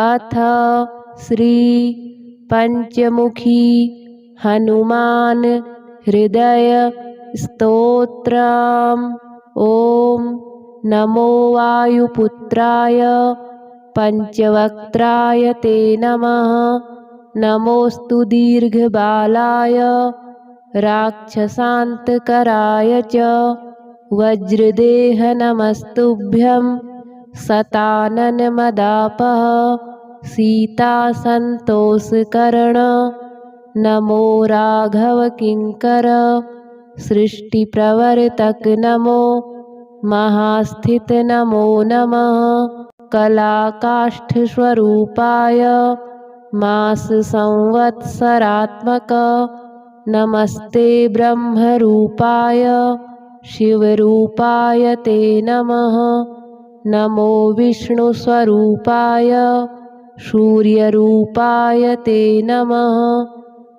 अथ श्री पंचमुखी हनुमान हृदय स्तोत्रम्। ओम नमो वायुपुत्राय पंचवक्त्राय ते नमः। नमोस्तु दीर्घबालाय राक्षसान्तकराय च। वज्रदेह नमस्तुभ्यं शताननमदापः सीतासन्तोषकरण। नमो राघव किंकर सृष्टिप्रवर्तक। नमो महास्थित नमो नमः कलाकाष्ठस्वरूपाय मास संवत्सरात्मक। नमस्ते ब्रह्मरूपाय शिवरूपाय ते नमः। नमो विष्णुस्वरूपाय सूर्यरूपाय ते नमः।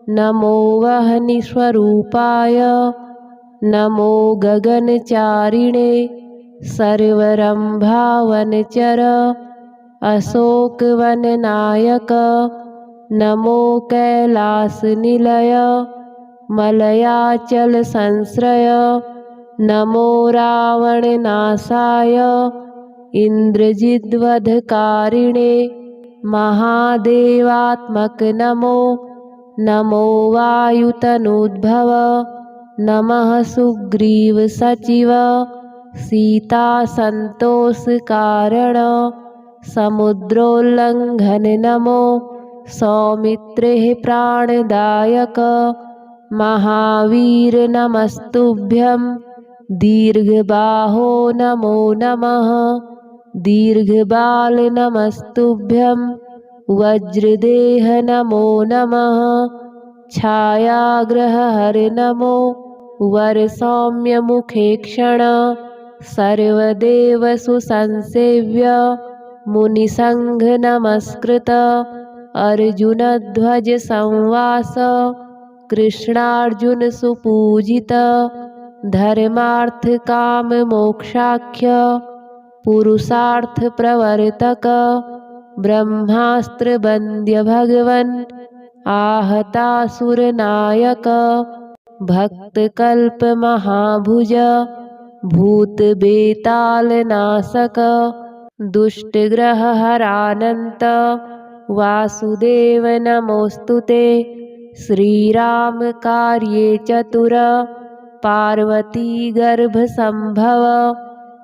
नमो वह्निस्वरूपाय नमो गगनचारिणे सर्वरंभावनचर अशोकवननायक। नमो कैलासनिलय मलयाचल संश्रय। नमो रावणनाशाय इंद्रजिद्वधकारिणे महादेवात्मक। नमो नमो वायुतनूद्भव। नमः सुग्रीव सचिव सीतासन्तोषकारण। समुद्रोल्लंघन। नमो सौमित्रे प्राणदायक। महावीर नमस्तुभ्यं दीर्घबाहो नमो नमः। दीर्घबाल नमस्तुभ्यं वज्रदेह नमो नमः। छायाग्रहहर नमो वरसौम्य मुखेक्षण। सर्वदेव सुसंसेव्य मुनिसंघ नमस्कृत। अर्जुनध्वज संवास कृष्णार्जुन सुपूजित। धर्मार्थ काम मोक्षाख्य पुरुषार्थ प्रवर्तक। ब्रह्मास्त्र बंद्य भगवन् आहतासुरनायक। भक्तकल्प महाभुज भूत बेताल नाशक। दुष्टग्रह हरानंत वासुदेव नमोस्तुते। श्रीराम कार्ये चतुर पार्वती गर्भ संभव।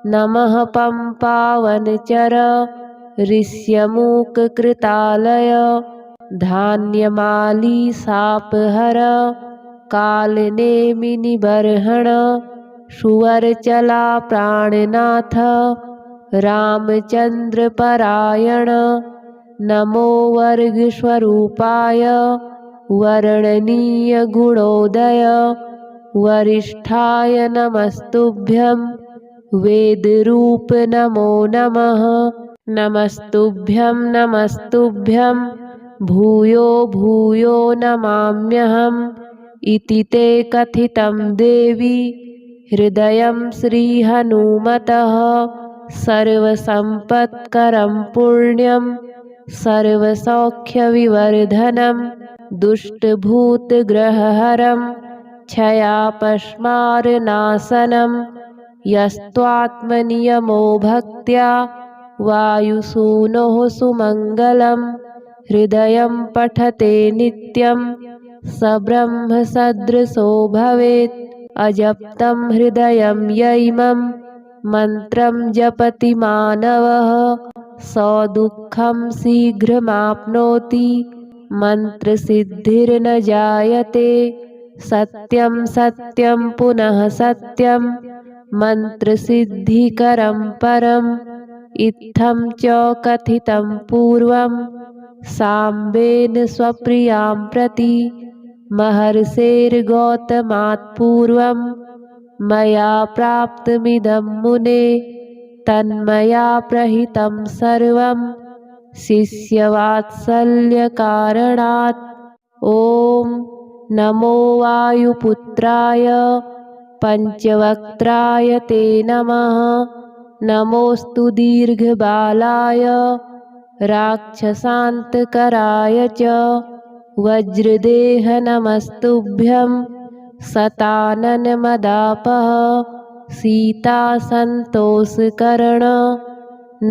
नमः पंपावनचर ऋष्यमूक कृतालय। धान्यमाली सापहर कालनेमिनि बर्हण। सुवरचला प्राणनाथ रामचंद्र परायण। नमो वर्गस्वरूपाय वर्णनीय गुणोदय। वरिष्ठाय नमस्तुभ्यं वेदरूप नमो नमः। नमस्तुभ्यं नमस्तुभ्यं भूयो भूयो नमाम्यहम्। इति ते कथितं देवी हृदयं श्रीहनुमतः। सर्वसम्पत्करं पुण्यं सर्वसौख्यविवर्धनं। दुष्टभूतग्रहहरं क्षयापस्मारनाशनं। यस्त्वात्मनियमो भक्त्या वायुसूनोः सुमङ्गलं। हृदयं पठते नित्यं स ब्रह्मसदृशो भवेत्। अजप्तं हृदयं यैमं मन्त्रं जपति मानवः सो दुःखं शीघ्रमाप्नोति। मंत्रसिद्धिर्न जायते सत्यं सत्यं पुनः सत्यं। मंत्रसिद्धिकरं परम् इत्थं च कथितं पूर्वं। साम्बेन स्वप्रियां प्रति महर्षेर्गौतमात् पूर्वं। मया प्राप्तमिदं मुने तन्मया प्रहितं सर्वं। शिष्यवात्सल्यकारणात्। ॐ नमो वायुपुत्राय पंचवक्त्राय ते नमः। नमोस्तु दीर्घबालाय राक्षसान्तकराय च वज्रदेह नमस्तुभ्यं सताननमदापः सीतासन्तोषकरण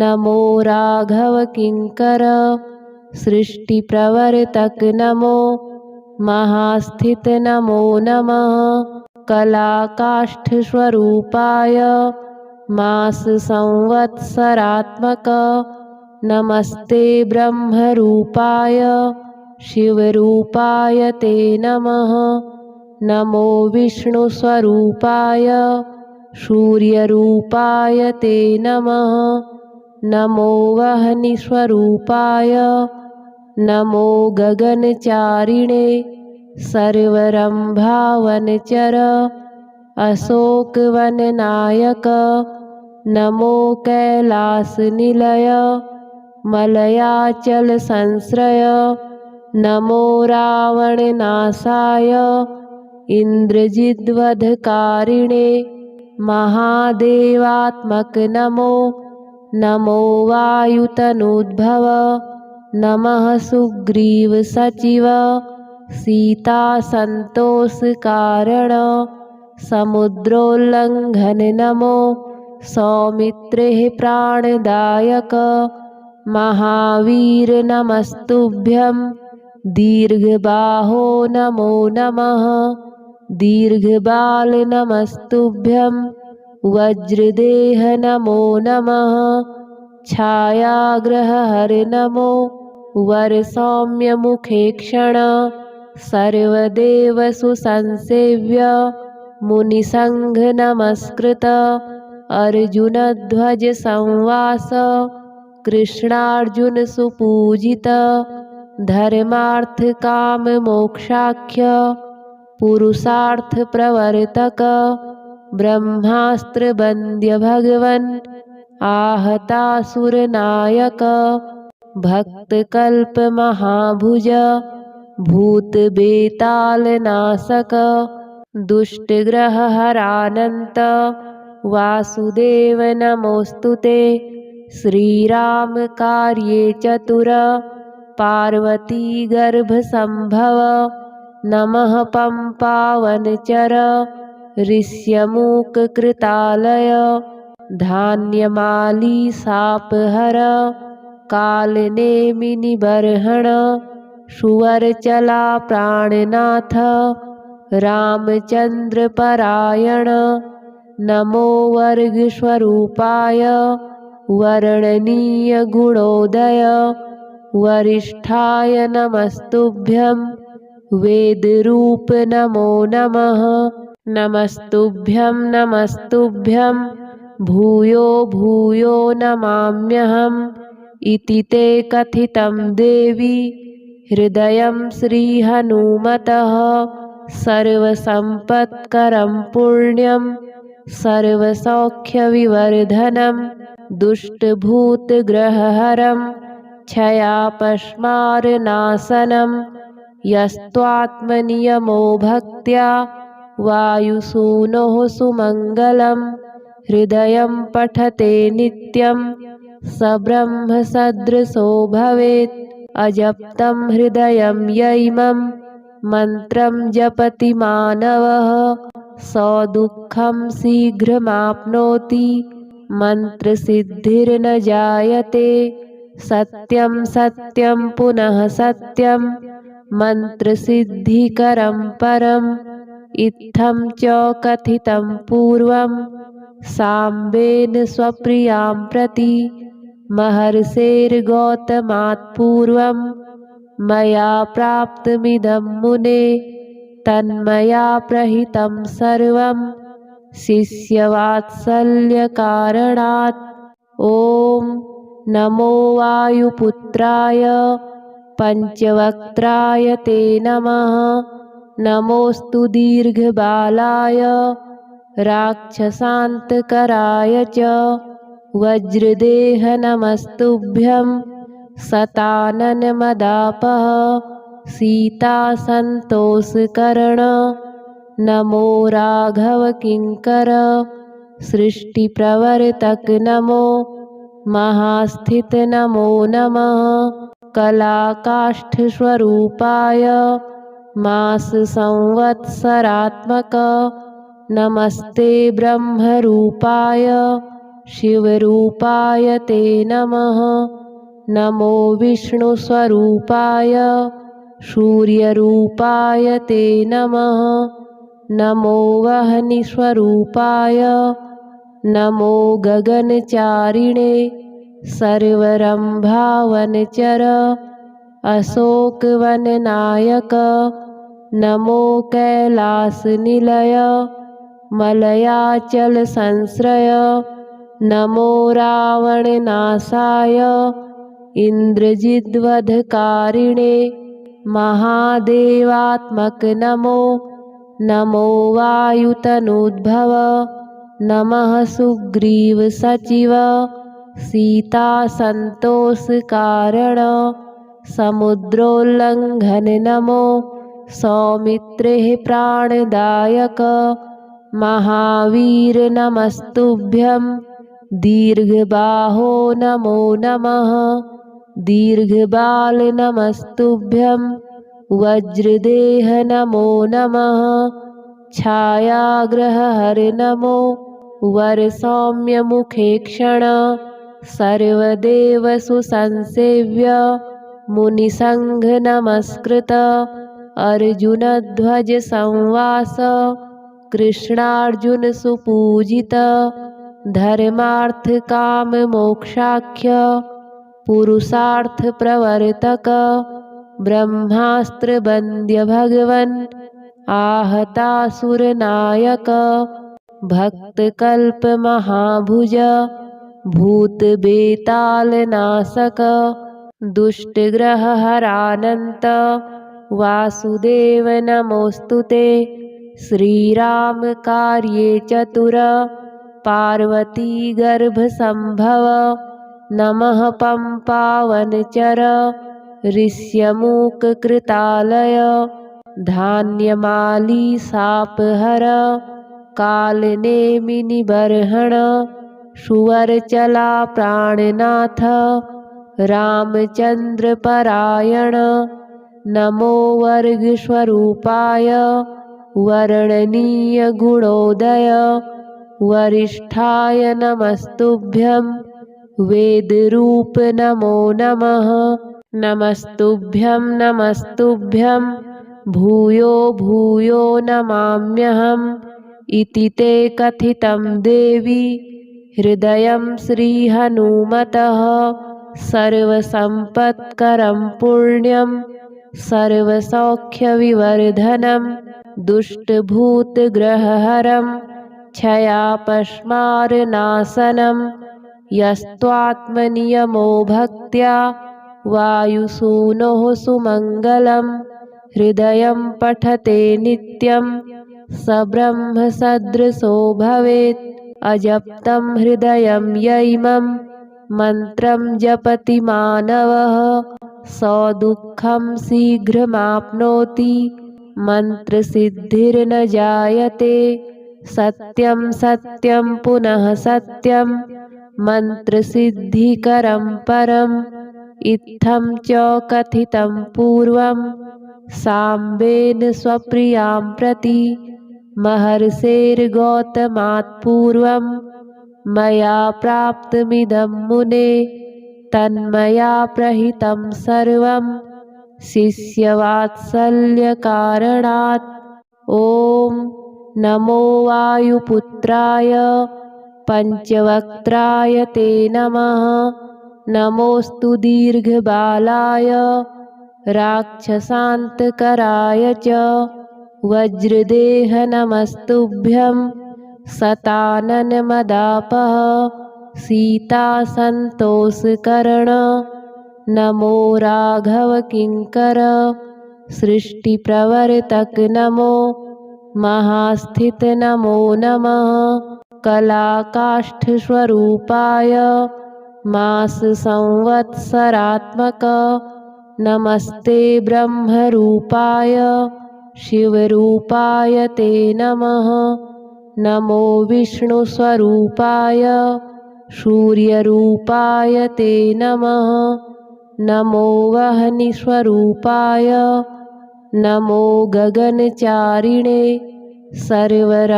नमो राघव किङ्कर सृष्टिप्रवर्तक नमो महास्थित नमो नमः कलाकाष्ठस्वरूपाय माससंवत्सरात्मक नमस्ते ब्रह्मरूपाय शिवरूपाय ते नमः नमो विष्णुस्वरूपाय सूर्यरूपाय ते नमः नमो वह्निस्वरूपाय नमो गगनचारिणे सर्वरम्भावनचर अशोकवननायक नमो कैलासनिलय मलयाचलसंश्रय नमो रावणनाशाय इन्द्रजिद्वधकारिणे महादेवात्मक नमो नमो वायुतनूद्भव नमः सुग्रीवसचिव सीतासन्तोषकारण समुद्रोल्लङ्घन नमो सौमित्रेः प्राणदायक महावीर नमस्तुभ्यं दीर्घबाहो नमो नमः दीर्घबाल नमस्तुभ्यं वज्रदेह नमो नमः छायाग्रहहर नमो वरसौम्यमुखेक्षण सर्वदेव सुसंसेव्य मुनिसंघ नमस्कृत अर्जुनध्वज संवास कृष्णार्जुन सुपूजित धर्मार्थ काम मोक्षाख्य पुरुषार्थ प्रवर्तक ब्रह्मास्त्र बंद्य भगवन् आहतासुरनायक भक्तकल्प महाभुज भूतबेतालनाशक दुष्टग्रहहरानन्त वासुदेव नमोऽस्तुते श्रीराम कार्ये चतुर पार्वती गर्भसंभव नमः पंपावनचर ऋष्यमूककृतालय धान्यमाली सापहर कालनेमिनिबर्हण सुवरचला प्राणनाथ रामचन्द्रपरायण नमो वर्गस्वरूपाय वर्णनीय गुणोदय वरिष्ठाय नमस्तुभ्यं वेदरूप नमो नमः नमस्तुभ्यं नमस्तुभ्यं भूयो भूयो नमाम्यहम् इति ते कथितं देवी हृदयं श्रीहनुमतः सर्वसम्पत्करं पुण्यं सर्वसौख्यविवर्धनं दुष्टभूतग्रहहरं क्षयापस्मारनाशनं यस्त्वात्मनियमो भक्त्या वायुसूनोः सुमङ्गलं हृदयं पठते नित्यं स ब्रह्मसदृशो भवेत् अजप्तं हृदयं यैमं मन्त्रं जपति मानवः सौदुःखं शीघ्रमाप्नोति मन्त्रसिद्धिर्न जायते सत्यं सत्यं पुनः सत्यं मन्त्रसिद्धिकरं परम् इत्थं च कथितं पूर्वं साम्बेन स्वप्रियां प्रति महर्षेर्गौतमात् पूर्वं मया प्राप्तमिदं मुने तन्मया प्रहितं सर्वं शिष्यवात्सल्यकारणात् ॐ नमो वायुपुत्राय पञ्चवक्त्राय ते नमः नमोऽस्तु दीर्घबालाय राक्षसान्तकराय च वज्रदेह नमस्तुभ्यं सताननमदापः सीतासन्तोषकरण नमो राघव किङ्कर सृष्टिप्रवर्तक नमो महास्थित नमो नमः। कलाकाष्ठस्वरूपाय मास संवत्सरात्मक नमस्ते ब्रह्मरूपाय शिवरूपाय ते नमः। नमो विष्णुस्वरूपाय सूर्यरूपाय ते नमः। नमो वह्निस्वरूपाय नमो गगनचारिणे सर्वरंभावनचर अशोकवननायक नमो कैलासनिलय मलयाचल संश्रय नमो रावणनाशाय इंद्रजिद्वधकारिणे महादेवात्मक नमो। नमो वायुतनोद्भव नमः सुग्रीव सचिव सीता संतोष कारण समुद्रोल्लंघन नमो। सौमित्रे प्राणदायक महावीर नमस्तुभ्यं। दीर्घबाहो नमो नमः। दीर्घबाल नमस्तुभ्यं। वज्रदेह नमो नमः। छायाग्रहहर नमो। वरसौम्य मुखे क्षण सर्वदेव सुसंसेव्य मुनिसंघ नमस्कृत अर्जुनध्वज संवास कृष्णार्जुन सुपूजित धर्मार्थ काम मोक्षाख्य पुरुषार्थ प्रवर्तक ब्रह्मास्त्र वन्द्य भगवन् आहतासुरनायक भक्तकल्प महाभुज भूत बेताल नाशक दुष्टग्रह हरानंत वासुदेव नमोस्तुते। श्रीराम कार्ये चतुर पार्वती गर्भ संभव नमः पंपावनचर ऋष्यमूक कृतालय धान्यमाली सापहर कालनेमिनि बर्हण सुवरचला प्राणनाथ रामचंद्र परायण नमो वर्गस्वरूपाय वर्णनीय गुणोदय वरिष्ठाय नमस्तुभ्यं। वेदरूप नमो नमः। नमस्तुभ्यं नमस्तुभ्यं भूयो भूयो नमाम्यहम् इति ते कथितं देवी। हृदयं श्रीहनुमतः सर्वसम्पत्करं पुण्यं सर्वसौख्यविवर्धनं दुष्टभूतग्रहहरं क्षयापस्मारनाशनं यस्त्वात्मनियमो भक्त्या वायुसूनोः सुमङ्गलं। हृदयं पठते नित्यं स ब्रह्मसदृशो भवेत्। अजप्तं हृदयं यैमं मन्त्रं जपति मानवः सो दुःखं शीघ्रमाप्नोति मन्त्रसिद्धिर्न जायते। सत्यं सत्यं पुनः सत्यं मन्त्रसिद्धिकरं परम् इत्थं च कथितं पूर्वं साम्बेन स्वप्रियां प्रति महर्षेर्गौतमात् पूर्वं मया प्राप्तमिदं मुने तन्मया प्रहितं सर्वं शिष्यवात्सल्यकारणात्। ॐ नमो वायुपुत्राय पंचवक्त्राय ते नमः। नमोस्तु दीर्घबालाय राक्षसान्तकराय च वज्रदेह नमस्तुभ्यं। शताननमदापः सीतासन्तोषकरण नमो राघवकिङ्कर सृष्टिप्रवर्तक नमो महास्थित नमो नमः। कलाकाष्ठस्वरूपाय मास संवत्सरात्मक नमस्ते ब्रह्मरूपाय शिवरूपाय ते नमः। नमो विष्णुस्वरूपाय सूर्यरूपाय ते नमः। नमो वह्निस्वरूपाय नमो गगनचारिणे सर्वरम्भावनचर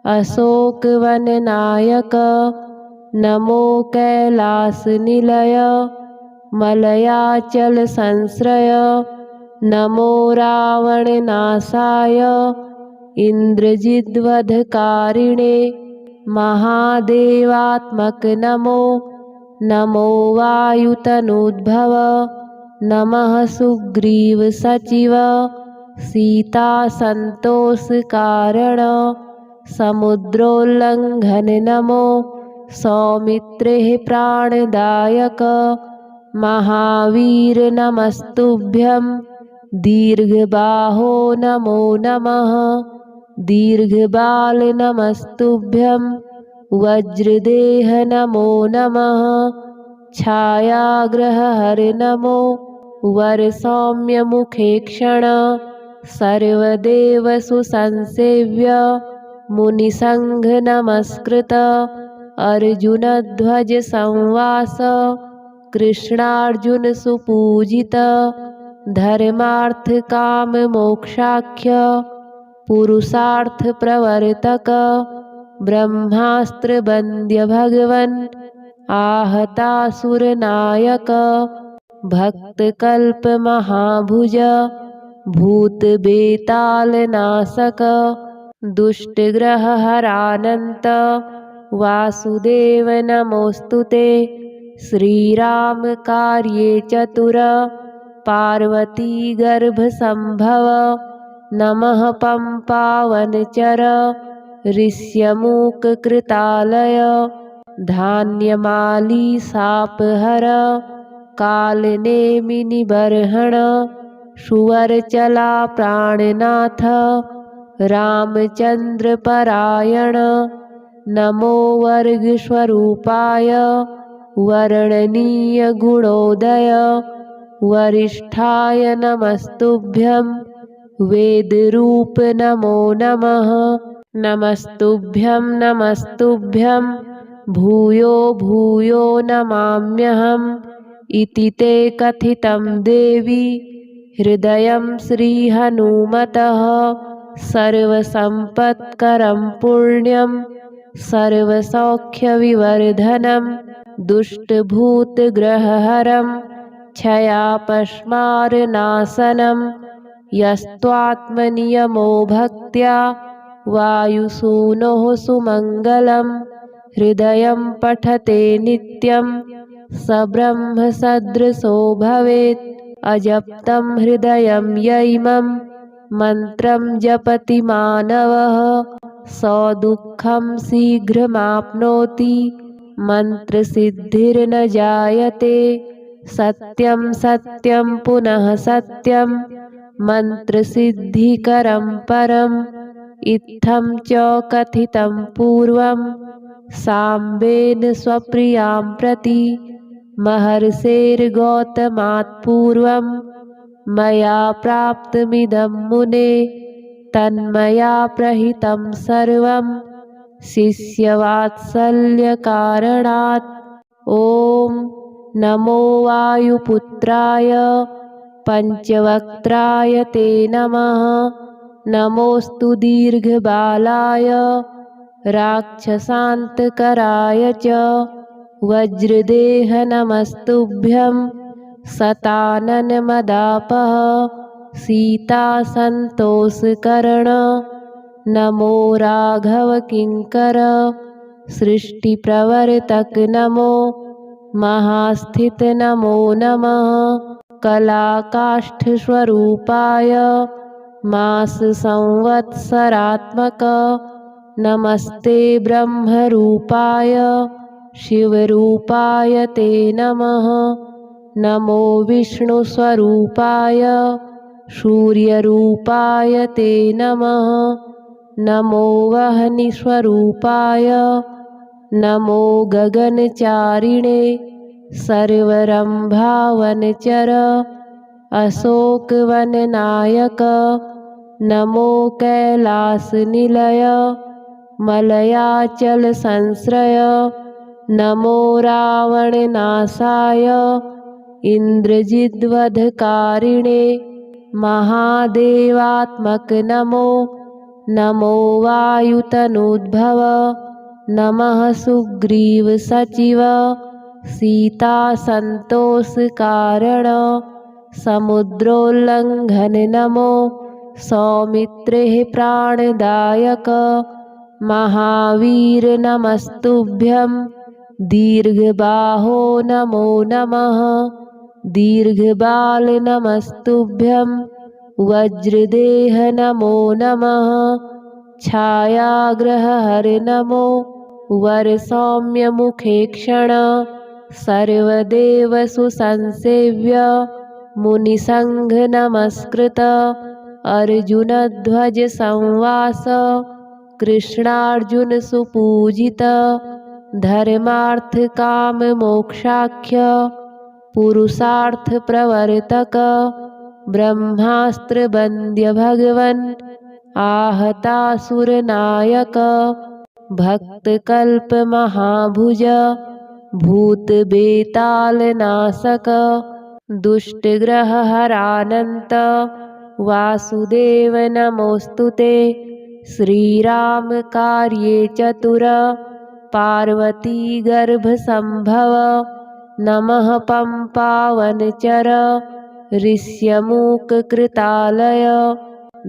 अशोकवननायक नमो कैलासनिलय मलयाचलसंश्रय नमो रावणनाशाय इन्द्रजिद्वधकारिणे महादेवात्मक नमो। नमो वायुतनोद्भव नमः सुग्रीवसचिव सीतासन्तोषकारण समुद्रोल्लङ्घन नमो। सौमित्रेः प्राणदायक महावीर नमस्तुभ्यं। दीर्घबाहो नमो नमः। दीर्घबाल नमस्तुभ्यं। वज्रदेह नमो नमः। छायाग्रहहर नमो। वरसौम्यमुखेक्षण सर्वदेवसुसंसेव्य मुनिसङ्घ नमस्कृत अर्जुनध्वज संवास कृष्णार्जुन सुपूजित धर्मार्थ काम मोक्षाख्य पुरुषार्थ प्रवर्तक ब्रह्मास्त्र वन्द्य भगवन् आहतासुरनायक भक्तकल्प महाभुज भूतबेतालनाशक दुष्टग्रहहरानन्त वासुदेव नमोऽस्तुते। श्रीराम कार्ये चतुर पार्वती गर्भसम्भव नमः पम्पावनचर ऋष्यमूककृतालय धान्यमाली सापहर कालनेमिनिबर्हण सुवरचला प्राणनाथ रामचन्द्रपरायण नमो वर्गस्वरूपाय वर्णनीयगुणोदय वरिष्ठाय नमस्तुभ्यं। वेदरूप नमो नमः। नमस्तुभ्यं नमस्तुभ्यं भूयो भूयो नमाम्यहम् इति ते कथितं देवी। हृदयं श्रीहनुमतः सर्वसम्पत्करं पुण्यं सर्वसौख्यविवर्धनं दुष्टभूतग्रहहरं क्षयापस्मारनाशनं यस्त्वात्मनियमो भक्त्या वायुसूनोः सुमङ्गलं। हृदयं पठते नित्यं स ब्रह्मसदृशो भवेत्। अजप्तं हृदयं यैमं मन्त्रं जपति मानवः स दुःखं शीघ्रमाप्नोति मन्त्रसिद्धिर्न जायते। सत्यं सत्यं पुनः सत्यं मन्त्रसिद्धिकरं परम् इत्थं च कथितं पूर्वं साम्बेन स्वप्रियां प्रति महर्षेर्गौतमात् पूर्वं मया प्राप्तमिदं मुने तन्मया प्रहितं सर्वं शिष्यवात्सल्यकारणात्। ॐ नमो वायुपुत्राय पञ्चवक्त्राय ते नमः। नमोऽस्तु दीर्घबालाय राक्षसान्तकराय च वज्रदेह नमस्तुभ्यं। शताननमदापः सीतासन्तोषकरण नमो राघवकिङ्कर सृष्टिप्रवर्तक नमो महास्थित नमो नमः। कलाकाष्ठस्वरूपाय माससंवत्सरात्मक नमस्ते ब्रह्मरूपाय शिवरूपाय ते नमः। नमो विष्णुस्वरूपाय सूर्यरूपाय ते नमः। नमो वह्निस्वरूपाय नमो गगनचारिणे सर्वरम्भावनचर अशोकवननायक नमो कैलासनिलय मलयाचलसंश्रय नमो रावणनाशाय इन्द्रजिद्वधकारिणे महादेवात्मक नमो नमो वायुतनूद्भव नमः सुग्रीवसचिव सीतासन्तोषकारण समुद्रोल्लङ्घन नमो सौमित्रेः प्राणदायक महावीर नमस्तुभ्यं दीर्घबाहो नमो नमः दीर्घबाल नमस्तुभ्यं वज्रदेह नमो नमः छायाग्रहहर नमो वरसौम्यमुखे क्षण सर्वदेवसुसंसेव्य मुनिसंघ नमस्कृत अर्जुनध्वज संवास कृष्णार्जुन सुपूजित धर्मार्थ काम मोक्षाख्य पुरुषार्थ प्रवर्तक ब्रह्मास्त्र वन्द्य भगवन् आहतासुरनायक भक्तकल्प महाभुज भूतबेतालनाशक दुष्टग्रहहरानन्त वासुदेव नमोऽस्तुते श्रीराम कार्ये चतुर पार्वती गर्भसंभव नमः पंपावनचर ऋष्यमूककृतालय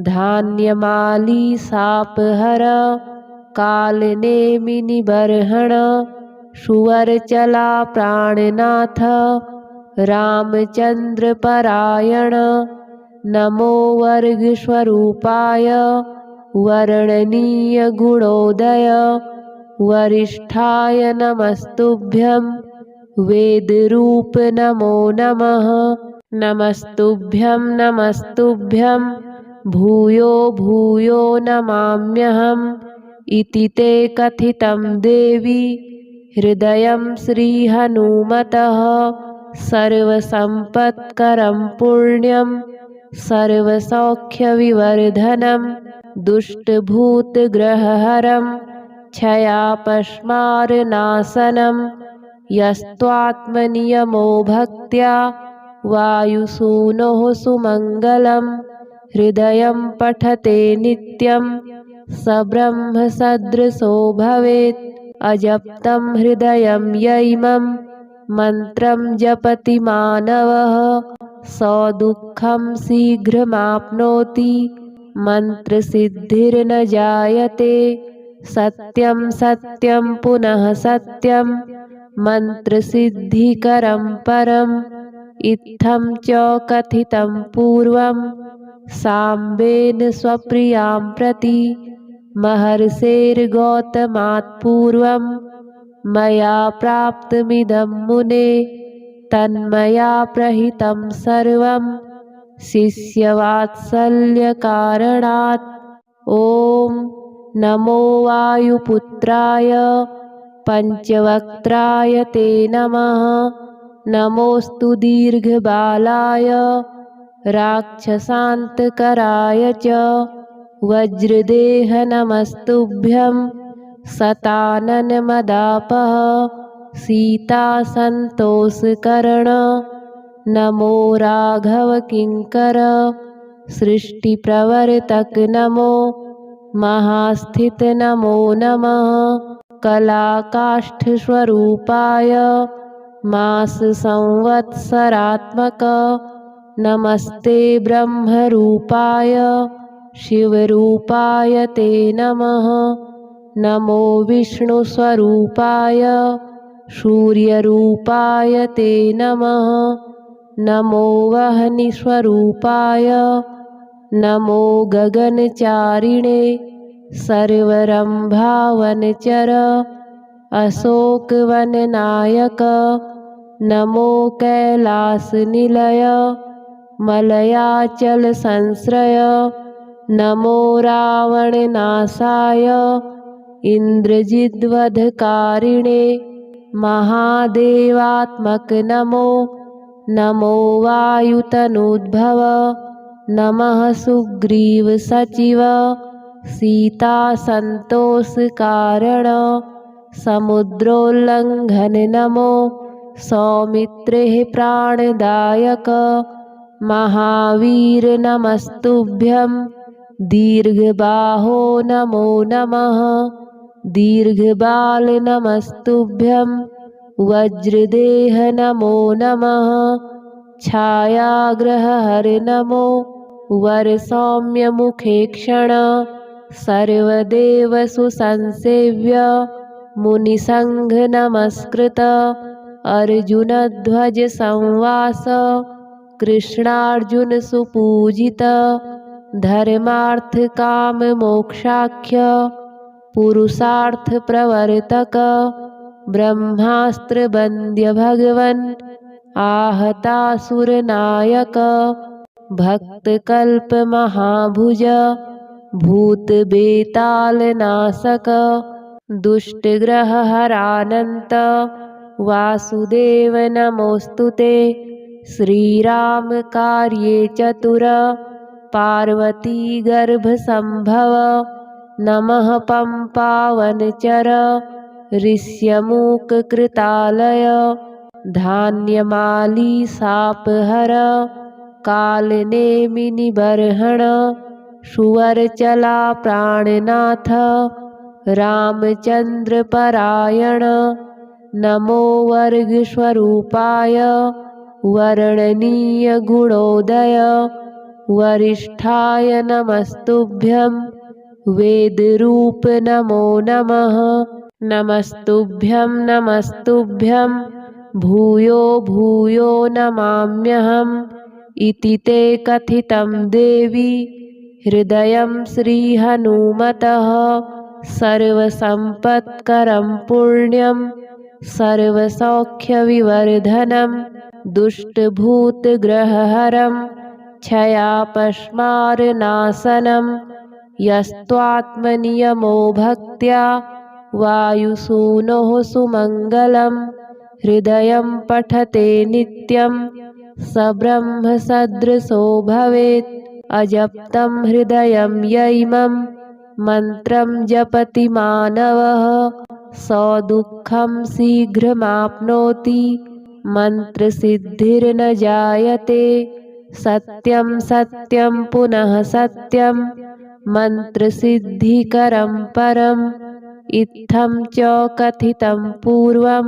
धान्यमाली सापहर कालनेमिनिबर्हण सुवरचला प्राणनाथ रामचन्द्रपरायण नमो वर्गस्वरूपाय वर्णनीय गुणोदय वरिष्ठाय नमस्तुभ्यं वेदरूप नमो नमः नमस्तुभ्यं नमस्तुभ्यं भूयो भूयो नमाम्यहम् इति ते कथितं देवी हृदयं श्रीहनुमतः सर्वसम्पत्करं पुण्यं सर्वसौख्यविवर्धनं दुष्टभूतग्रहहरं क्षयापस्मारनाशनं यस्त्वात्मनियमो भक्त्या वायुसूनोः सुमङ्गलं हृदयं पठते नित्यं स ब्रह्मसदृशो भवेत् अजप्तं हृदयं यैमं मन्त्रं जपति मानवः सो दुःखं शीघ्रमाप्नोति मन्त्रसिद्धिर्न जायते सत्यं सत्यं पुनः सत्यं मन्त्रसिद्धिकरं परम् इत्थं च कथितं पूर्वं साम्बेन स्वप्रियां प्रति महर्षेर्गौतमात् पूर्वं मया प्राप्तमिदं मुने तन्मया प्रहितं सर्वं शिष्यवात्सल्यकारणात् ॐ नमो वायुपुत्राय पञ्चवक्त्राय ते नमः नमोऽस्तु दीर्घबालाय राक्षसान्तकराय च वज्रदेह नमस्तुभ्यं शताननमदापः सीतासन्तोषकरण नमो राघवकिङ्कर सृष्टिप्रवर्तक नमो महास्थित नमो नमः कलाकाष्ठस्वरूपाय माससंवत्सरात्मक नमस्ते ब्रह्मरूपाय शिवरूपाय ते नमः नमो विष्णुस्वरूपाय सूर्यरूपाय ते नमः नमो वह्निस्वरूपाय नमो गगनचारिणे सर्वरम्भावनचर अशोकवननायक नमो कैलासनिलय मलयाचलसंश्रय नमो रावणनाशाय इन्द्रजिद्वधकारिणे महादेवात्मक नमो नमो वायुतनूद्भव नमः सुग्रीवसचिव सीता संतोष कारण समुद्रोल्लंघन नमो सौमित्रे प्राणदायक महावीर नमस्तुभ्यं दीर्घबाहो नमो नमः दीर्घबाल नमस्तुभ्यं वज्रदेह नमो नमः छायाग्रहहर नमो वरसौम्यमुखे क्षण सर्वदेव सुसंसेव्य मुनिसंघ नमस्कृत अर्जुनध्वज संवास कृष्णार्जुन सुपूजित धर्मार्थ काम मोक्षाख्य पुरुषार्थ प्रवर्तक ब्रह्मास्त्र बंद्य भगवन आहतासुर नायक भक्त कल्प महाभुज भूत बेताल नासक दुष्ट ग्रह हरानंत वासुदेव नमोस्तुते श्रीराम कार्ये चतुर पार्वती गर्भ संभव नमः पंपावनचर ऋष्यमूक कृतालय धान्यमाली सापहर कालनेमि निबर्हण सुवरचला प्राणनाथ रामचंद्र परायण नमो वर्गस्वरूपाय वर्णनीय गुणोदय वरिष्ठाय नमस्तुभ्यं वेदरूप नमो नमः नमस्तुभ्यं नमस्तुभ्यं भूयो भूयो नमाम्यहम् इति ते कथितं देवी हृदयं श्रीहनुमतः सर्वसम्पत्करं पुण्यं सर्वसौख्यविवर्धनं दुष्टभूतग्रहहरं क्षयापस्मारनाशनं यस्त्वात्मनियमो भक्त्या वायुसूनोः सुमङ्गलं हृदयं पठते नित्यं स ब्रह्मसदृशो भवेत् अजप्तं हृदयं यैमं मन्त्रं जपति मानवः सौदुःखं शीघ्रमाप्नोति मन्त्रसिद्धिर्न जायते सत्यं सत्यं पुनः सत्यं मन्त्रसिद्धिकरं परम् इत्थं च कथितं पूर्वं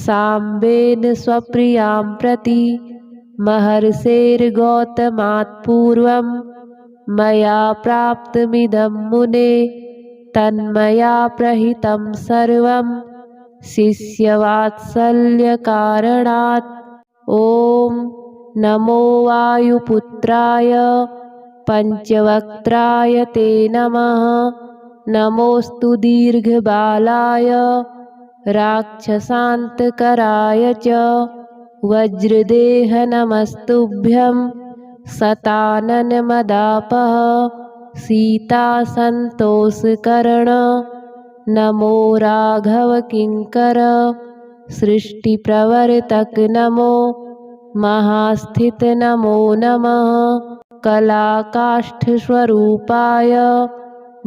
साम्बेन स्वप्रियां प्रति महर्षेर्गौतमात् पूर्वं मया प्राप्तमिदं मुने तन्मया प्रहितं सर्वं शिष्यवात्सल्यकारणात् ॐ नमो वायुपुत्राय पञ्चवक्त्राय ते नमः नमोऽस्तु दीर्घबालाय राक्षसान्तकराय च वज्रदेह नमस्तुभ्यं शताननमदापः सीतासन्तोषकरण नमो राघवकिङ्कर सृष्टिप्रवर्तक नमो महास्थित नमो नमः कलाकाष्ठस्वरूपाय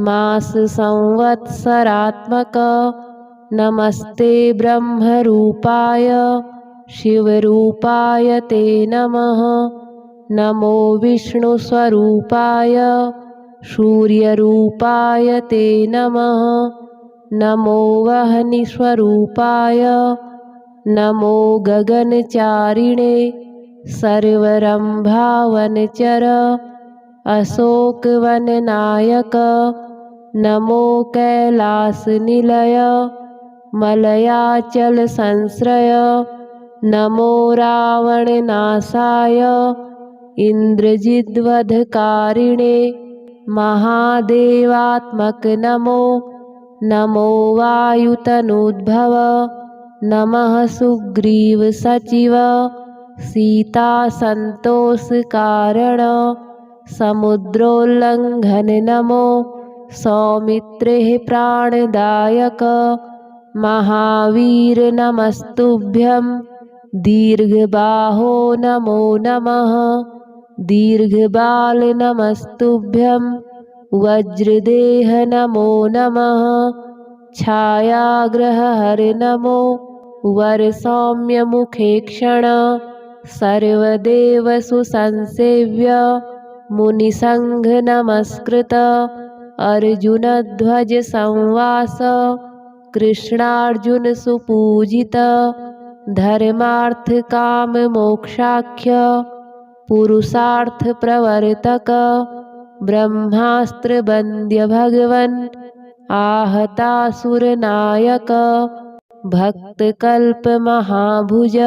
माससंवत्सरात्मक नमस्ते ब्रह्मरूपाय शिवरूपाय ते नमः नमो विष्णुस्वरूपाय सूर्यरूपाय ते नमः नमो वह्निस्वरूपाय नमो गगनचारिणे सर्वरम्भावनचर अशोकवननायक नमो कैलासनिलय मलयाचलसंश्रय नमो रावणनाशाय इन्द्रजिद्वधकारिणे महादेवात्मक नमो नमो वायुतनूद्भव नमः सुग्रीवसचिव सीतासन्तोषकारण समुद्रोल्लंघन नमो सौमित्रे प्राणदायक महावीर नमस्तुभ्यं दीर्घबाहो नमो नमः दीर्घबाल नमस्तुभ्यं वज्रदेह नमो नमः। छायाग्रहहर नमो वरसौम्यमुखेक्षण। सर्वदेव सुसंसेव्य मुनिसंघ नमस्कृत। अर्जुनध्वज संवास कृष्णार्जुन सुपूजित। धर्मार्थ काम मोक्षाख्य पुरुषार्थ प्रवर्तक। ब्रह्मास्त्र बंद्य भगवन् आहतासुर नायक। भक्त कल्प महाभुज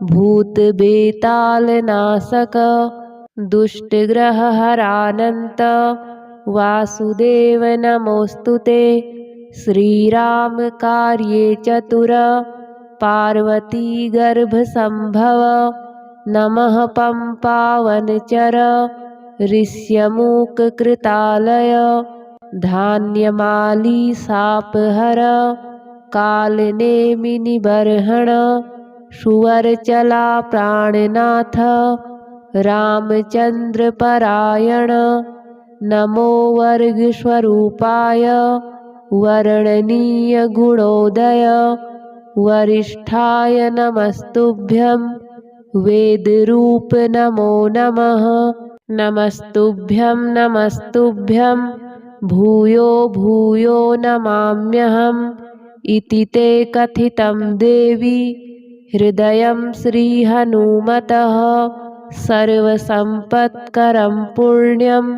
भूत बेताल नासक। दुष्ट ग्रह हरानंत वासुदेव नमोस्तुते। श्रीराम कार्ये चतुर पार्वती गर्भ संभव। नमः पंपावनचर ऋष्यमूक कृतालय। धान्यमाली सापहर कालनेमि निबर्हण। सुवरचला प्राणनाथ रामचंद्र परायण। नमो वर्गस्वरूपाय वर्णनीय गुणोदय। वरिष्ठाय नमस्तुभ्यं वेदरूप नमो नमः। नमस्तुभ्यं नमस्तुभ्यं भूयो भूयो नमाम्यहम्। इति ते कथितं देवी हृदयं श्रीहनुमतः। सर्वसम्पत्करं पुण्यं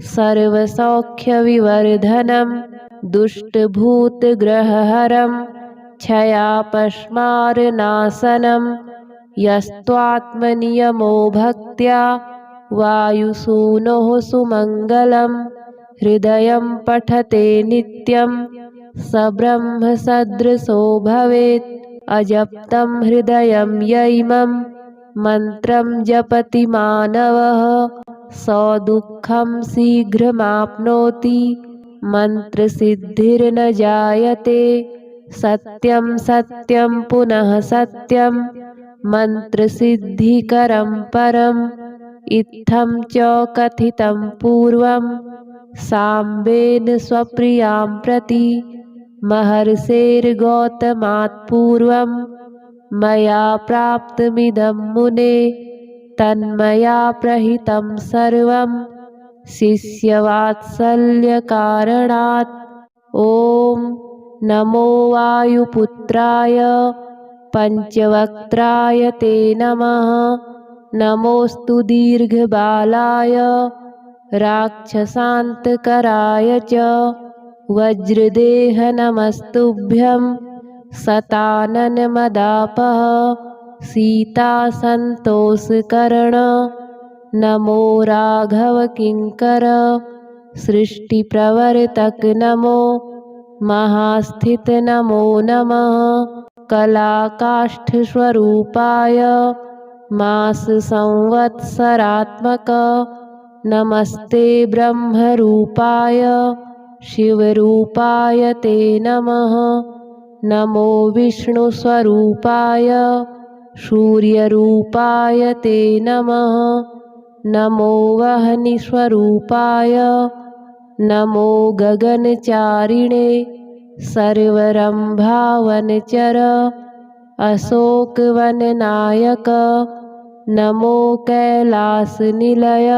सर्वसौख्यविवर्धनं। दुष्टभूतग्रहहरं क्षयापस्मारनाशनं। यस्त्वात्मनियमो भक्त्या वायुसूनोः सुमङ्गलं। हृदयं पठते नित्यं स ब्रह्मसदृशो भवेत्। अजप्तं हृदयं यैमं मन्त्रं जपति मानवः सो दुःखं शीघ्रमाप्नोति। मन्त्रसिद्धिर्न जायते सत्यं सत्यं पुनः सत्यं। मन्त्रसिद्धिकरं परम् इत्थं च कथितं पूर्वं। साम्बेन स्वप्रियां प्रति महर्षेर्गौतमात् पूर्वं। मया प्राप्तमिदं मुने तन्मया प्रहितं सर्वं। शिष्यवात्सल्यकारणात्। ॐ नमो वायुपुत्राय पञ्चवक्त्राय ते नमः। नमोऽस्तु दीर्घबालाय राक्षसान्तकराय च। वज्रदेह नमस्तुभ्यं शताननमदापः सीतासन्तोषकरण। नमो राघव किङ्कर सृष्टिप्रवर्तक। नमो महास्थित नमो नमः। कलाकाष्ठस्वरूपाय माससंवत्सरात्मक। नमस्ते ब्रह्मरूपाय शिवरूपाय ते नमः। नमो विष्णुस्वरूपाय सूर्यरूपाय ते नमः। नमो वह्निस्वरूपाय नमो गगनचारिणे। सर्वरम्भावनचर अशोकवननायक। नमो कैलासनिलय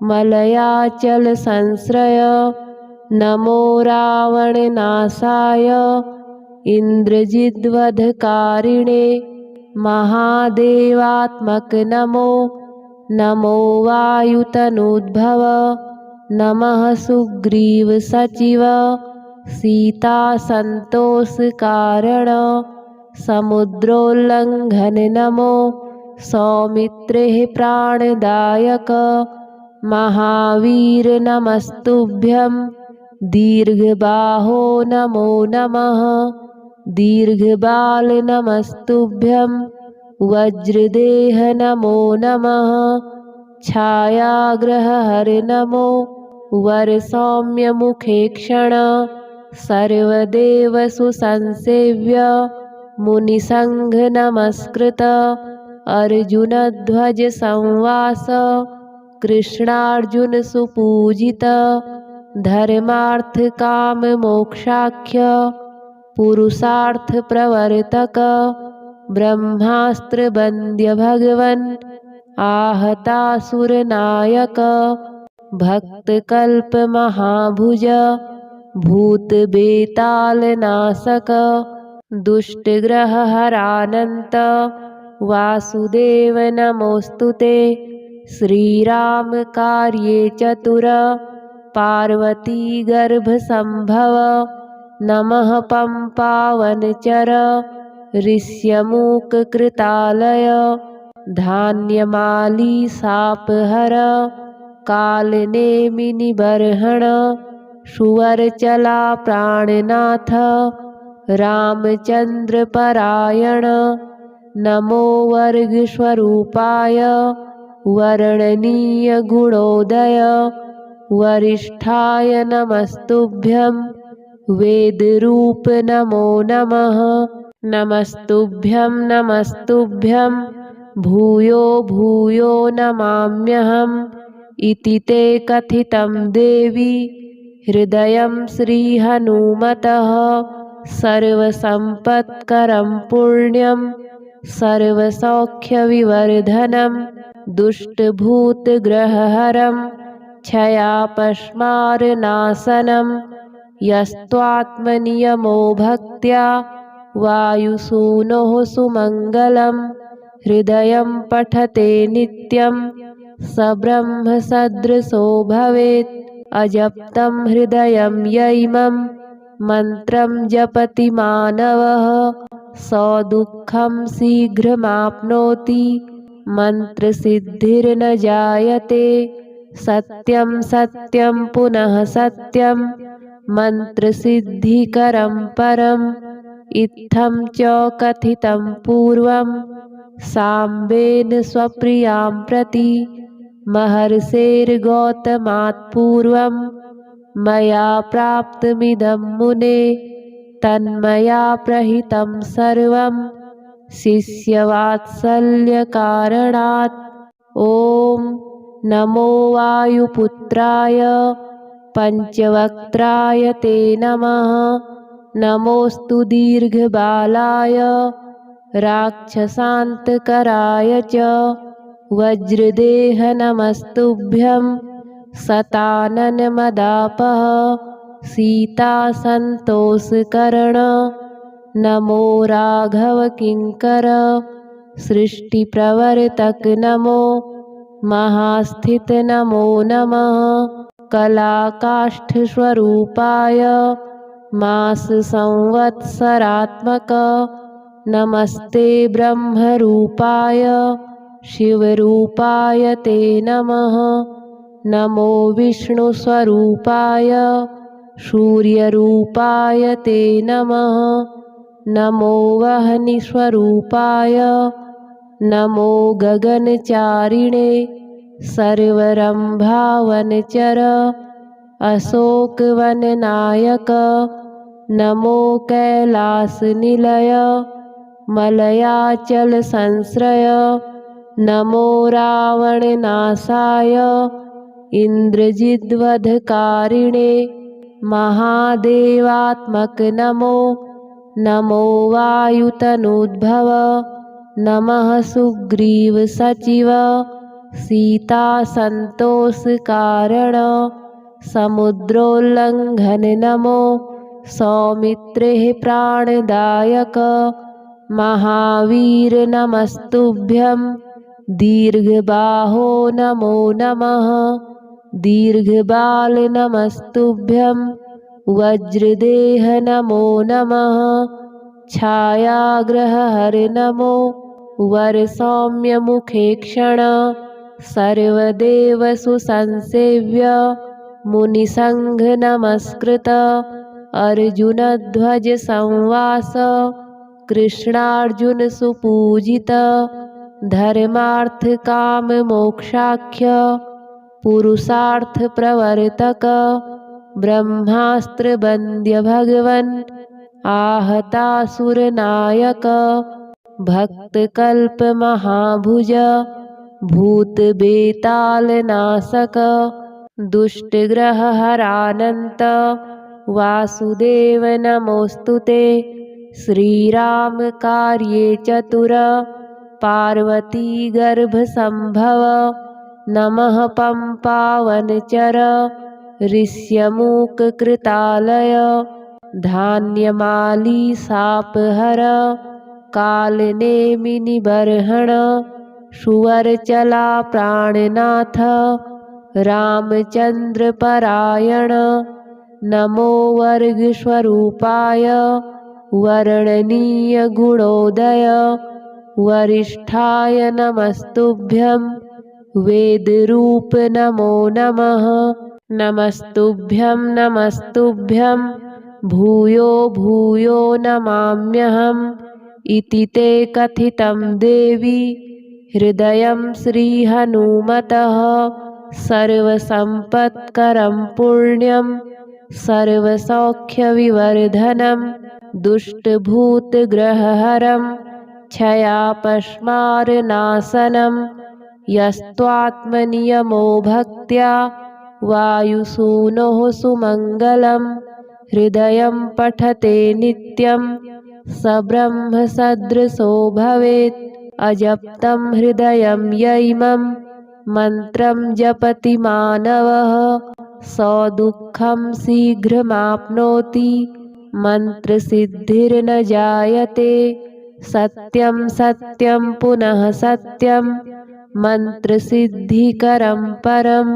मलयाचलसंश्रय। नमो रावणनाशाय इन्द्रजिद्वधकारिणे। महादेवात्मक नमो। नमो वायुतनूद्भव। नमः सुग्रीवसचिव सीतासन्तोषकारण। समुद्रोल्लङ्घन। नमो सौमित्रेः प्राणदायक। महावीर नमस्तुभ्यं दीर्घबाहो नमो नमः। दीर्घबाल नमस्तुभ्यं वज्रदेह नमो नमः। छायाग्रहहर नमो वरसौम्यमुखेक्षण। सर्वदेव सुसंसेव्य मुनिसंघ नमस्कृत। अर्जुनध्वज संवास कृष्णार्जुन सुपूजित धर्मार्थ काम मोक्षाख्य पुरुषार्थ प्रवर्तक ब्रह्मास्त्र वन्द्य भगवन् आहतासुर नायक भक्त कल्प महाभुज भूत बेताल नाशक दुष्ट ग्रह हरानंत वासुदेव नमोस्तुते श्रीराम कार्ये चतुर पार्वती गर्भ संभव नमः पंपावनचर ऋष्यमूक कृतालय धान्यमाली सापहर कालनेमि निबर्हण सुवरचला प्राणनाथ रामचंद्र परायण नमो वर्गस्वरूपाय वर्णनीय गुणोदय वरिष्ठाय नमस्तुभ्यं वेदरूप नमो नमः नमस्तुभ्यं नमस्तुभ्यं भूयो भूयो नमाम्यहम् इति ते कथितं देवी हृदयं श्रीहनुमतः सर्वसम्पत्करं पुण्यं सर्वसौख्यविवर्धनं दुष्टभूतग्रहहरं क्षयापस्मारनाशनं यस्त्वात्मनियमो भक्त्या वायुसूनोः सुमङ्गलं हृदयं पठते नित्यं स ब्रह्मसदृशो भवेत् अजप्तं हृदयं यैमं मन्त्रं जपति मानवः सौदुःखं शीघ्रमाप्नोति मन्त्रसिद्धिर्न जायते सत्यं सत्यं पुनः सत्यं मन्त्रसिद्धिकरं परम् इत्थं च कथितं पूर्वं साम्बेन स्वप्रियां प्रति महर्षेर्गौतमात् पूर्वं मया प्राप्तमिदं मुने तन्मया प्रहितं सर्वं शिष्यवात्सल्यकारणात् ॐ नमो वायुपुत्राय पञ्चवक्त्राय ते नमः नमोऽस्तु दीर्घबालाय राक्षसान्तकराय च वज्रदेह नमस्तुभ्यं शताननमदापः सीतासन्तोषकरण नमो राघवकिङ्कर सृष्टिप्रवर्तक नमो महास्थित नमो नमः कलाकाष्ठस्वरूपाय माससंवत्सरात्मक नमस्ते ब्रह्मरूपाय शिवरूपाय ते नमः नमो विष्णुस्वरूपाय सूर्यरूपाय ते नमः नमो वह्निस्वरूपाय नमो गगनचारिणे सर्वरम्भावनचर अशोकवननायक नमो कैलासनिलय मलयाचलसंश्रय नमो रावणनाशाय इन्द्रजिद्वधकारिणे महादेवात्मक नमो नमो वायुतनूद्भव नमः सुग्रीवसचिव सीतासन्तोषकारण समुद्रोल्लङ्घन नमो सौमित्रेः प्राणदायक महावीर नमस्तुभ्यं दीर्घबाहो नमो नमः दीर्घबाल नमस्तुभ्यं वज्रदेह नमो नमः छायाग्रहहर नमो वरसौम्यमुखे क्षण सर्वदेवसुसंसेव्य मुनिसंघ नमस्कृत अर्जुनध्वज संवास कृष्णार्जुन सुपूजित धर्मार्थ काम मोक्षाख्य पुरुषार्थ प्रवर्तक ब्रह्मास्त्र वन्द्य भगवन् आहतासुर नायक भक्त कल्प महाभुज भूतबेतालनाशक दुष्टग्रहहरानन्त वासुदेव नमोऽस्तु ते। श्रीरामकार्ये चतुर पार्वतीगर्भसम्भव नमः पम्पावनचर ऋष्यमूककृतालय धान्यमाली शापहर कालनेमिनिबर्हण सुवर्चला प्राणनाथ रामचन्द्रपरायण नमो वर्गस्वरूपाय वर्णनीयगुणोदय वरिष्ठाय नमस्तुभ्यं वेदरूप नमो नमः। नमस्तुभ्यं नमस्तुभ्यं भूयो भूयो नमाम्यहम् इति ते कथितं देवी हृदयं श्रीहनुमतः सर्वसम्पत्करं पुण्यं सर्वसौख्यविवर्धनं दुष्टभूतग्रहहरं क्षयापस्मारनाशनं यस्त्वात्मनियमो भक्त्या वायुसूनोः सुमङ्गलं हृदयं पठते नित्यं स ब्रह्मसदृशो भवेत्। अजप्तं हृदयं यैमं मन्त्रं जपति मानवः सो दुःखं शीघ्रमाप्नोति मन्त्रसिद्धिर्न जायते। सत्यं सत्यं पुनः सत्यं मन्त्रसिद्धिकरं परम्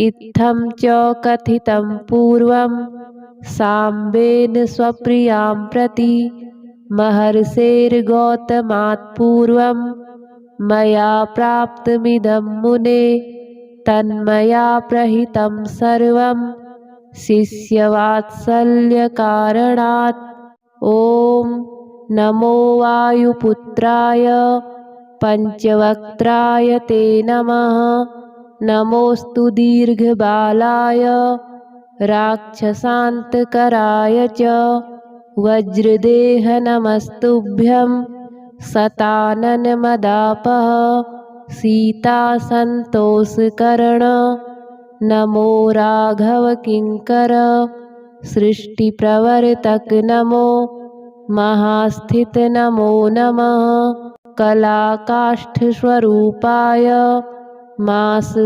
इत्थं च कथितं पूर्वं साम्बेन स्वप्रियां प्रति महर्षेर्गौतमात् पूर्वं मया प्राप्तमिदं मुने तन्मया प्रहितं सर्वं शिष्यवात्सल्यकारणात्। ॐ नमो वायुपुत्राय पञ्चवक्त्राय ते नमः। नमोऽस्तु दीर्घबालाय राक्षसान्तकराय च वज्रदेह नमस्तुभ्यं शताननमदापः सीतासन्तोषकरण नमो राघवकिङ्कर सृष्टिप्रवर्तक नमो महास्थित नमो नमः। कलाकाष्ठस्वरूपाय माससंवत्सरात्मक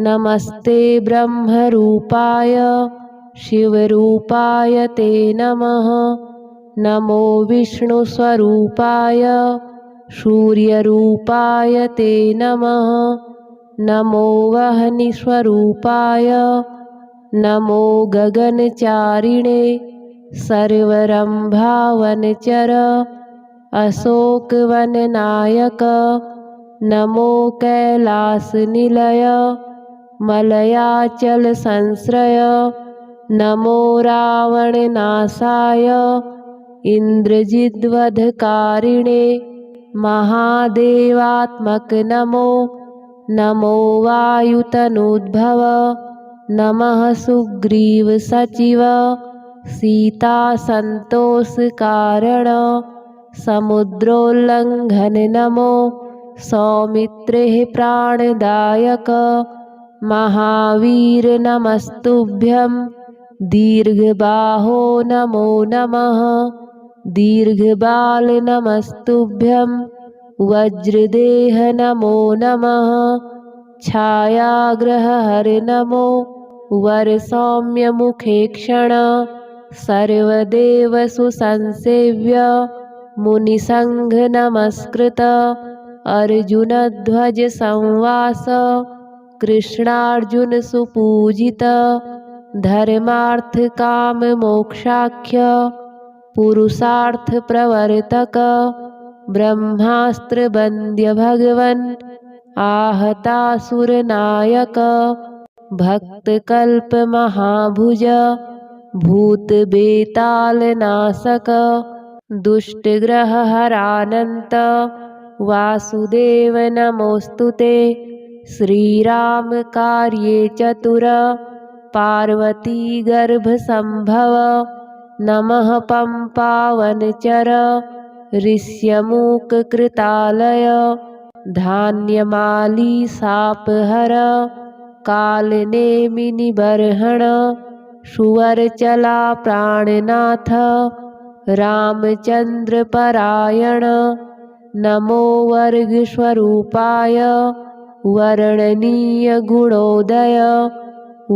नमस्ते ब्रह्मरूपाय शिवरूपाय ते नमः। नमो विष्णुस्वरूपाय सूर्यरूपाय ते नमः। नमो वह्निस्वरूपाय नमो गगनचारिणे सर्वरम्भावनचर अशोकवननायक नमो कैलासनिलय मलयाचलसंश्रय नमो रावणनाशाय इन्द्रजिद्वधकारिणे महादेवात्मक नमो। नमो वायुतनूद्भव नमः सुग्रीवसचिव सीतासन्तोषकारण समुद्रोल्लङ्घन नमो। सौमित्रेः प्राणदायक महावीर नमस्तुभ्यं दीर्घबाहो नमो नमः। दीर्घबाल नमस्तुभ्यं वज्रदेह नमो नमः। छायाग्रहहर नमो वरसौम्यमुखेक्षण सर्वदेवसुसंसेव्य मुनिसङ्घ नमस्कृत अर्जुनध्वज संवास कृष्णार्जुन सुपूजित धर्मार्थकाममोक्षाख्य पुरुषार्थ प्रवर्तक ब्रह्मास्त्रवन्द्य भगवन् आहतासुरनायक भक्तकल्पमहाभुज भूतबेतालनाशक दुष्टग्रहहरानन्त वासुदेव नमोऽस्तु ते। श्रीरामकार्ये चतुर पार्वतीगर्भसम्भव नमः पम्पावनचर ऋष्यमूककृतालय धान्यमाली सापहर कालनेमिनिबर्हण सुवरचला प्राणनाथ रामचंद्रपरायण नमो वर्गस्वरूपाय वर्णनीय गुणोदय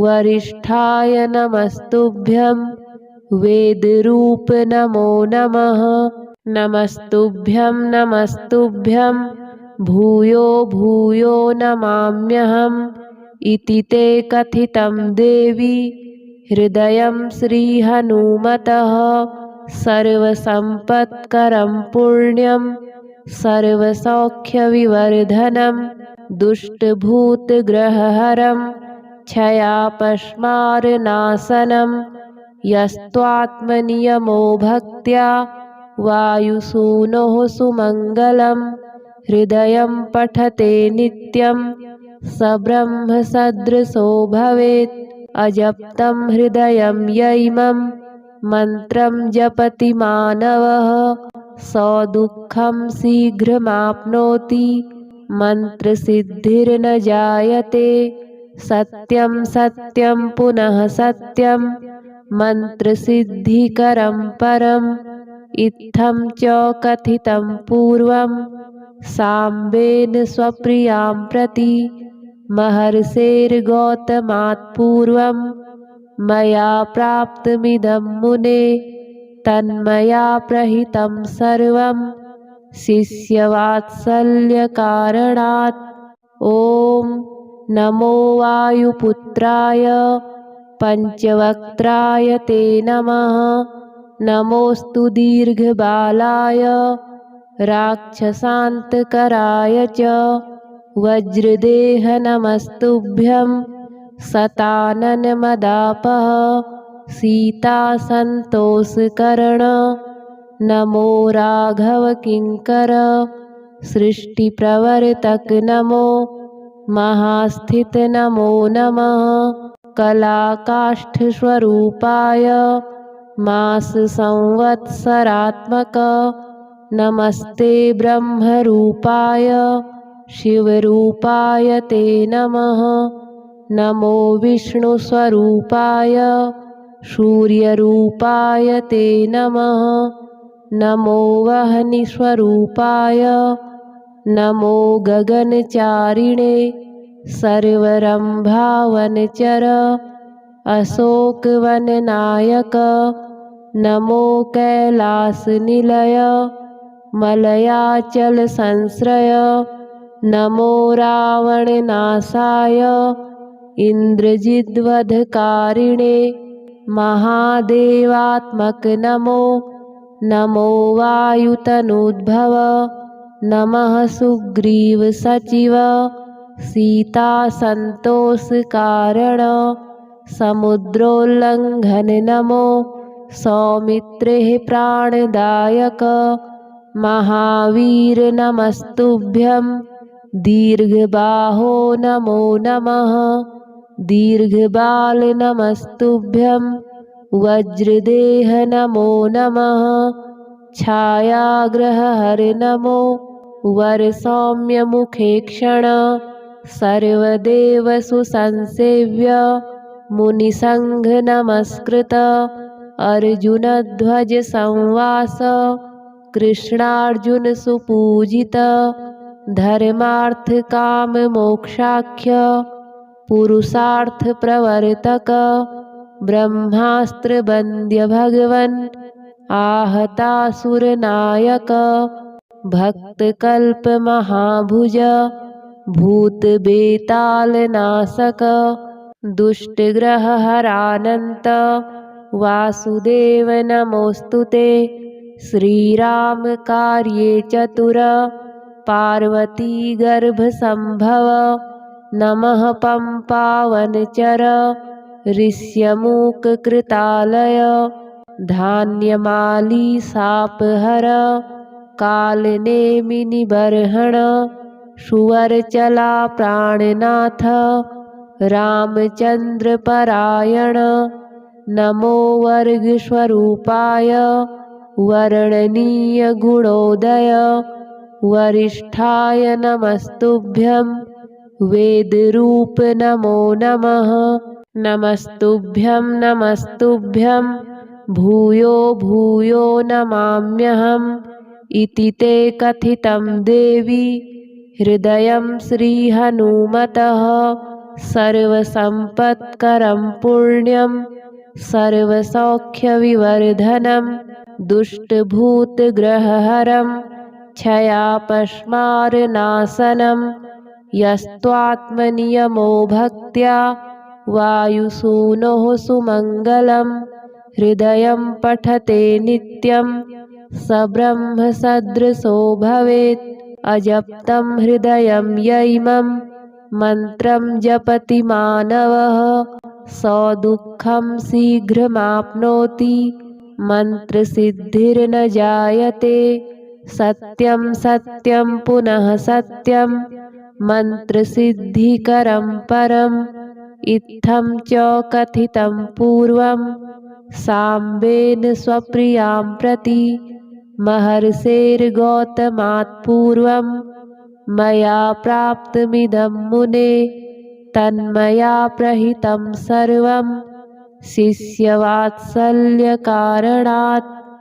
वरिष्ठाय नमस्तुभ्यं वेदरूप नमो नमः नमस्तुभ्यं नमस्तुभ्यं भूयो भूयो नमाम्यहम् इति ते कथितं देवी हृदयं श्रीहनुमतः सर्वसम्पत्करं पुण्यं सर्वसौख्यविवर्धनं दुष्टभूतग्रहहरं क्षयापस्मारनाशनं यस्त्वात्मनियमो भक्त्या वायुसूनोः सुमङ्गलं हृदयं पठते नित्यं स ब्रह्मसदृशो भवेत् अजप्तं हृदयं यैमं मन्त्रं जपति मानवः स दुःखं शीघ्रमाप्नोति मन्त्रसिद्धिर्न जायते सत्यं सत्यं पुनः सत्यं मन्त्रसिद्धिकरं परम् इत्थं च कथितं पूर्वं साम्बेन स्वप्रियां प्रति महर्षेर्गौतमात् पूर्वं मया प्राप्तमिदं मुने तन्मया प्रहितं सर्वं शिष्यवात्सल्यकारणात् ॐ नमो वायुपुत्राय पञ्चवक्त्राय ते नमः नमोऽस्तु दीर्घबालाय राक्षसान्तकराय च वज्रदेह नमस्तुभ्यं शताननमदापः सीतासन्तोषकरण नमो राघवकिङ्कर सृष्टिप्रवर्तक नमो महास्थित नमो नमः कलाकाष्ठस्वरूपाय माससंवत्सरात्मक नमस्ते ब्रह्मरूपाय शिवरूपाय ते नमः नमो विष्णुस्वरूपाय सूर्यरूपाय ते नमः नमो वह्निस्वरूपाय नमो गगनचारिणे सर्वरम्भावनचर अशोकवननायक नमो कैलासनिलय मलयाचलसंश्रय नमो रावणनाशाय इन्द्रजिद्वधकारिणे महादेवात्मक नमो नमो वायुतनूद्भव नमः सुग्रीवसचिव सीतासन्तोषकारण समुद्रोल्लङ्घन नमो सौमित्रेः प्राणदायक महावीर नमस्तुभ्यं दीर्घबाहो नमो नमः दीर्घबाल नमस्तुभ्यं वज्रदेह नमो नमः छायाग्रहहर नमो वरसौम्यमुखेक्षण सर्वदेवसुसंसेव्य मुनिसङ्घ नमस्कृत अर्जुनध्वज संवास कृष्णार्जुन सुपूजित धर्मार्थ काम मोक्षाख्य पुरुषार्थ प्रवर्तक ब्रह्मास्त्र वन्द्य भगवन् आहतासुरनायक भक्तकल्प महाभुज भूतबेतालनाशक दुष्टग्रहहरानन्त वासुदेव नमोऽस्तुते श्रीराम कार्ये चतुर पार्वती गर्भसंभव नमः पंपावनचर ऋष्यमूककृतालय धान्यमाली सापहर कालनेमिनिबर्हण सुवरचला प्राणनाथ रामचंद्रपरायण नमो वर्गस्वरूपाय वर्णनीयगुणोदय वरिष्ठाय नमस्तुभ्यं वेदरूप नमो नमः। नमस्तुभ्यं नमस्तुभ्यं भूयो भूयो नमाम्यहम् इति ते कथितं देवी हृदयं श्रीहनुमतः सर्वसम्पत्करं पुण्यं सर्वसौख्यविवर्धनं दुष्टभूतग्रहहरं क्षयापस्मारनाशनं यस्त्वात्मनियमो भक्त्या वायुसूनोः सुमङ्गलं हृदयं पठते नित्यं स ब्रह्मसदृशो भवेत्। अजप्तं हृदयं यैमं मन्त्रं जपति मानवः स दुःखं शीघ्रमाप्नोति मन्त्रसिद्धिर्न जायते। सत्यं सत्यं पुनः सत्यं मन्त्रसिद्धिकरं परम् इत्थं च कथितं पूर्वं साम्बेन स्वप्रियां प्रति महर्षेर्गौतमात् पूर्वं मया प्राप्तमिदं मुने तन्मया प्रहितं सर्वं शिष्यवात्सल्यकारणात्